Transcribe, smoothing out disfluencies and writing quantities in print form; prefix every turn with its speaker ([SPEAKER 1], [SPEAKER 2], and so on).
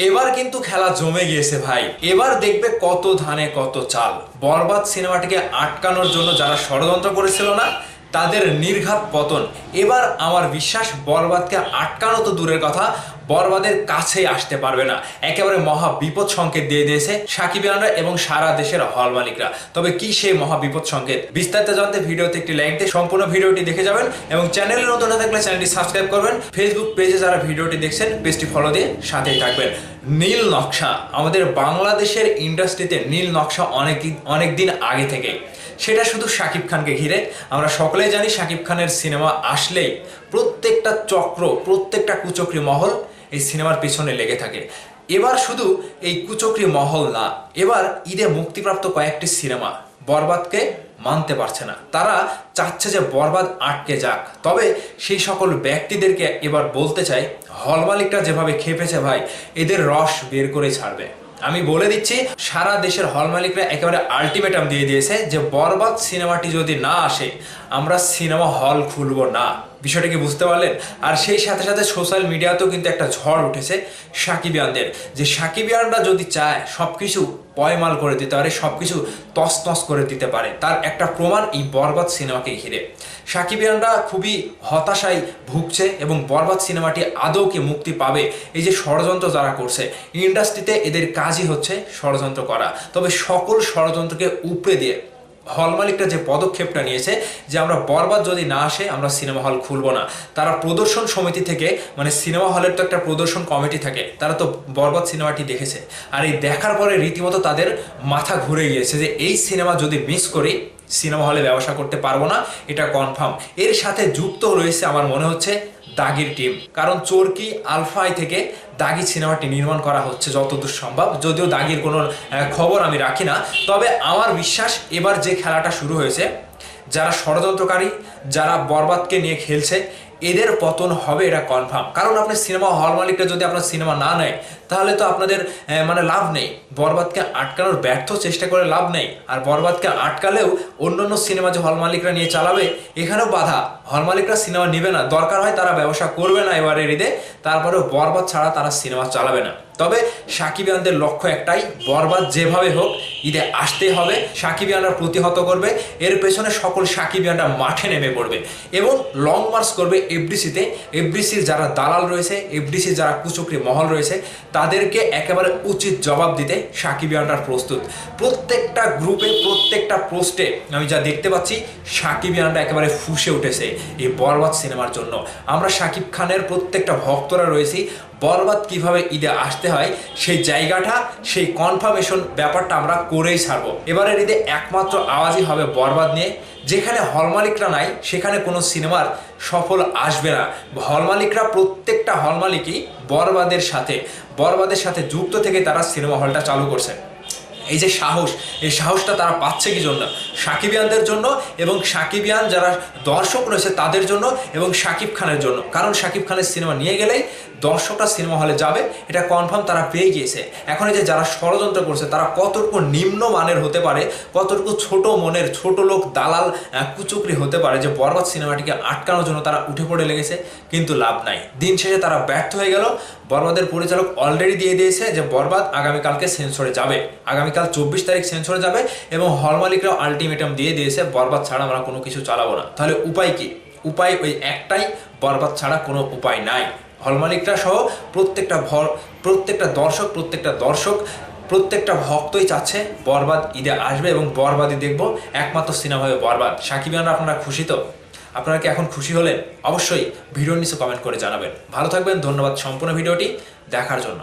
[SPEAKER 1] এবার কিন্তু খেলা জমে গিয়েছে ভাই। এবার দেখবে কত ধানে কত চাল। বরবাদ সিনেমাটিকে আটকানোর জন্য যারা ষড়যন্ত্র করেছিল না, তাদের নির্ঘাত পতন। এবার আমার বিশ্বাস বরবাদকে আটকানো তো দূরের কথা, বরবাদের কাছেই আসতে পারবে না। একেবারে মহা বিপদ সংকেত দিয়ে দিয়েছে সাকিবিয়ানরা এবং সারা দেশের হল মালিকরা। তবে কি সেই মহা বিপদ সংকেত, বিস্তারিত জানতে ভিডিওতে একটি লাইক দিয়ে সম্পূর্ণ ভিডিওটি দেখে যাবেন এবং চ্যানেলে নতুন না থাকলে চ্যানেলটি সাবস্ক্রাইব করবেন। ফেসবুক পেজে যারা ভিডিওটি দেখছেন পেজটি ফলো দিয়ে সাথেই থাকবেন। নীল নকশা, আমাদের বাংলাদেশের ইন্ডাস্ট্রিতে নীল নকশা অনেক দিন আগে থেকে, সেটা শুধু শাকিব খানকে ঘিরে। আমরা সকলেই জানি শাকিব খানের সিনেমা আসলেই প্রত্যেকটা চক্র, প্রত্যেকটা কুচক্রী মহল এই সিনেমার পিছনে লেগে থাকে। এবার শুধু এই কুচক্রী মহল না, এবার ঈদে মুক্তিপ্রাপ্ত কয়েকটি সিনেমা বরবাদকে মানতে পারছে না। তারা চাচ্ছে যে বরবাদ আটকে যাক। তবে সেই সকল ব্যক্তিদেরকে এবার বলতে চাই, হল মালিকরা যেভাবে খেপেছে ভাই, এদের রস বের করে ছাড়বে। আমি বলে দিচ্ছি, সারা দেশের হল মালিকরা একেবারে আলটিমেটাম দিয়ে দিয়েছে যে বরবাদ সিনেমাটি যদি না আসে আমরা সিনেমা হল খুলবো না। বিষয়টা কি বুঝতে পারলেন? আর সেই সাথে সাথে সোশ্যাল মিডিয়াতেও কিন্তু একটা ঝড় উঠেছে সাকিবিয়ানদের, যে সাকিবিয়ানরা যদি চায় সবকিছু পয়মাল করে দিতে পারে, সবকিছু তছনছ করে দিতে পারে। তার একটা প্রমাণ এই বরবাদ সিনেমাকে ঘিরে। সাকিবিয়ানরা খুবই হতাশায় ভুগছে এবং বরবাদ সিনেমাটি আদৌ কি মুক্তি পাবে, এই যে ষড়যন্ত্র যারা করছে, ইন্ডাস্ট্রিতে এদের কাজই হচ্ছে ষড়যন্ত্র করা। তবে সকল ষড়যন্ত্রকে উপড়ে দিয়ে হল মালিকরা যে পদক্ষেপটা নিয়েছে যে আমরা বরবাদ যদি না আসে আমরা সিনেমা হল খুলবো না, তারা প্রদর্শন সমিতি থেকে, মানে সিনেমা হলের তো একটা প্রদর্শন কমিটি থাকে, তারা তো বরবাদ সিনেমাটি দেখেছে। আর এই দেখার পরে রীতিমতো তাদের মাথা ঘুরে গিয়েছে যে এই সিনেমা যদি মিস করি সিনেমা হলে ব্যবসা করতে পারবো না, এটা কনফার্ম। এর সাথে যুক্ত রয়েছে আমার মনে হচ্ছে দাগির টিম, কারণ চরকি আলফাই থেকে দাগি সিনেমাটি নির্মাণ করা হচ্ছে যতদূর সম্ভব। যদিও দাগির কোনো খবর আমি রাখি না, তবে আমার বিশ্বাস এবার যে খেলাটা শুরু হয়েছে, যারা ষড়যন্ত্রকারী, যারা বরবাদকে নিয়ে খেলছে, এদের পতন হবে, এটা কনফার্ম। কারণ আপনার সিনেমা হল মালিকরা যদি আপনার সিনেমা না নেয় তাহলে তো আপনাদের মানে লাভ নেই। বরবাদকে আটকানোর ব্যর্থ চেষ্টা করে লাভ নেই। আর বরবাদকে আটকালেও অন্য সিনেমা যে হল মালিকরা নিয়ে চালাবে, এখানেও বাধা। হল মালিকরা সিনেমা নেবে না, দরকার হয় তারা ব্যবসা করবে না এবারের ঈদে, তারপরেও বরবাদ ছাড়া তারা সিনেমা চালাবে না। তবে সাকিবিয়ানদের লক্ষ্য একটাই, বরবাদ যেভাবে হোক ঈদে আসতেই হবে। সাকিবিয়ানরা প্রতিহত করবে, এর পেছনে সকল সাকিবিয়ানরা মাঠে নেমে পড়বে এবং লং মার্চ করবে এফডিসিতে। এফডিসির যারা দালাল রয়েছে, এফডিসির যারা কুচক্রী মহল রয়েছে, তাদেরকে একেবারে উচিত জবাব দিতে সাকিবিয়ানরা প্রস্তুত। প্রত্যেকটা গ্রুপে, প্রত্যেকটা পোস্টে আমি যা দেখতে পাচ্ছি, সাকিবিয়ানরা একেবারে ফুঁসে উঠেছে এই বরবাদ সিনেমার জন্য। আমরা সাকিব খানের প্রত্যেকটা ভক্তরা রয়েছি, বরবাদ কিভাবে ঈদে আসতে হয় সেই জায়গাটা, সেই কনফার্মেশন ব্যাপারটা আমরা করেই ছাড়বো। এবারের ঈদে একমাত্র আওয়াজই হবে বরবাদ নিয়ে। যেখানে হল মালিকরা নাই সেখানে কোনো সিনেমার সফল আসবে না। হল মালিকরা, প্রত্যেকটা হল মালিকই বরবাদের সাথে যুক্ত থেকে তারা সিনেমা হলটা চালু করছে। এই যে সাহস, এই সাহসটা তারা পাচ্ছে কি জন্য? সাকিবিয়ানদের জন্য এবং সাকিবিয়ান যারা দর্শক রয়েছে তাদের জন্য এবং সাকিব খানের জন্য। কারণ সাকিব খানের সিনেমা নিয়ে গেলেই দর্শকরা সিনেমা হলে যাবে, এটা কনফার্ম তারা পেয়ে গিয়েছে। এখন এই যে যারা ষড়যন্ত্র করছে তারা কতটুকু নিম্ন মানের হতে পারে, কতটুকু ছোট মনের, ছোট লোক, দালাল, কুচুকরি হতে পারে যে বরবাদ সিনেমাটিকে আটকানোর জন্য তারা উঠে পড়ে লেগেছে, কিন্তু লাভ নাই। দিন শেষে তারা ব্যর্থ হয়ে গেল। বরবাদের পরিচালক অলরেডি দিয়ে দিয়েছে যে বরবাদ আগামীকালকে সেন্সরে যাবে, আগামীকাল 24 তারিখ সেন্সরে যাবে এবং হল মালিকরাও আলটিমেটাম দিয়ে দিয়েছে বরবাদ ছাড়া আমরা কোনো কিছু চালাবো না। তাহলে উপায় কি? উপায় ওই একটাই, বরবাদ ছাড়া কোনো উপায় নাই। হল মালিকরা সহ প্রত্যেকটা দর্শক, প্রত্যেকটা ভক্তই চাচ্ছে বরবাদ ঈদে আসবে এবং বরবাদই দেখবো। একমাত্র সিনেমা হবে বরবাদ। সাকিবিয়ানরা আপনারা খুশি তো? আপনারা কি এখন খুশি হলেন? অবশ্যই ভিডিওর নিচে কমেন্ট করে জানাবেন। ভালো থাকবেন, ধন্যবাদ সম্পূর্ণ ভিডিওটি দেখার জন্য।